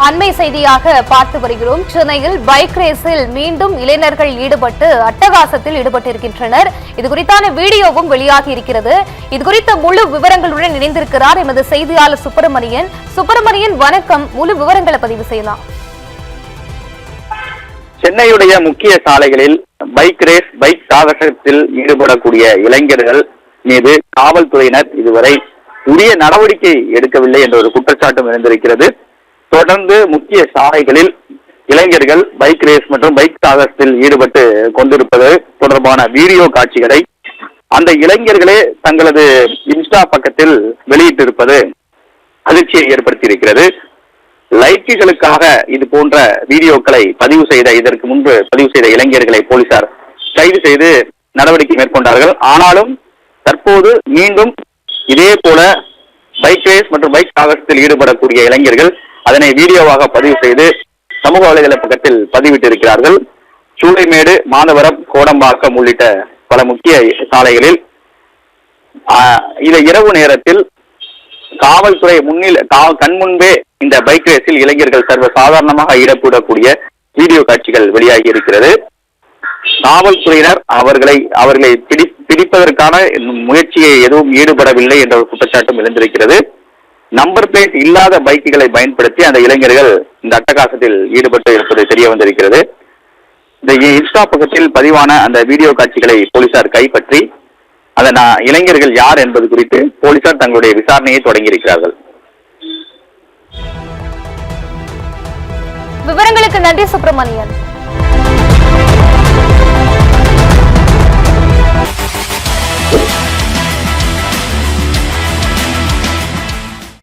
அண்மை செய்தியாக பார்த்து வருகிறோம். சென்னையில் பைக் ரேஸில் மீண்டும் இளைஞர்கள் ஈடுபட்டு அட்டகாசத்தில் ஈடுபட்டிருக்கின்றனர். இது குறித்தான வீடியோவும் வெளியாகி இருக்கிறது. இது குறித்த முழு விவரங்களுடன் இணைந்திருக்கிறார் எமது செய்தியாளர் சுப்பிரமணியன். சுப்பிரமணியன், வணக்கம். முழு விவரங்களை பதிவு செய்யலாம். சென்னையுடைய முக்கிய சாலைகளில் பைக் ரேஸ், பைக் சாகசத்தில் ஈடுபடக்கூடிய இளைஞர்கள் மீது காவல்துறையினர் இதுவரை உரிய நடவடிக்கை எடுக்கவில்லை என்ற ஒரு குற்றச்சாட்டும் இருந்திருக்கிறது. தொடர்ந்து முக்கிய சாலைகளில் இளைஞர்கள் பைக் ரேஸ் மற்றும் பைக் சாகசத்தில் ஈடுபட்டு கொண்டிருப்பது தொடர்பான வீடியோ காட்சிகளை அந்த இளைஞர்களே தங்களது இன்ஸ்டா பக்கத்தில் வெளியிட்டிருப்பது அதிர்ச்சியை ஏற்படுத்தியிருக்கிறது. லைக்குகளுக்காக இது போன்ற வீடியோக்களை இதற்கு முன்பு பதிவு செய்த இளைஞர்களை போலீசார் கைது செய்து நடவடிக்கை மேற்கொண்டார்கள். ஆனாலும் தற்போது மீண்டும் இதே போல பைக் ரேஸ் மற்றும் பைக் சாகசத்தில் ஈடுபடக்கூடிய இளைஞர்கள் அதனை வீடியோவாக பதிவு செய்து சமூக வலைதள பக்கத்தில் பதிவிட்டிருக்கிறார்கள். சூளைமேடு, மாதவரம், கோடம்பாக்கம் உள்ளிட்ட பல முக்கிய சாலைகளில் இதை இரவு நேரத்தில் காவல்துறை கண்முன்பே இந்த பைக் ரேஸில் இளைஞர்கள் சர்வ சாதாரணமாக ஈடுபடக்கூடிய வீடியோ காட்சிகள் வெளியாகி இருக்கிறது. காவல்துறையினர் அவர்களை பிடிப்பதற்கான முயற்சியை எதுவும் ஈடுபடவில்லை என்ற ஒரு குற்றச்சாட்டும் எழுந்திருக்கிறது. நம்பர் பிளேட் இல்லாத பைக்குகளை பயன்படுத்தி அந்த இளைஞர்கள் இந்த அட்டகாசத்தில் ஈடுபட்டு இருப்பது தெரிய வந்திருக்கிறது. இந்த இன்ஸ்டா பக்கத்தில் பதிவான அந்த வீடியோ காட்சிகளை போலீசார் கைப்பற்றி அந்த இளைஞர்கள் யார் என்பது குறித்து போலீசார் தங்களுடைய விசாரணையை தொடங்கியிருக்கிறார்கள். விவரங்களுக்கு நன்றி சுப்பிரமணியன்.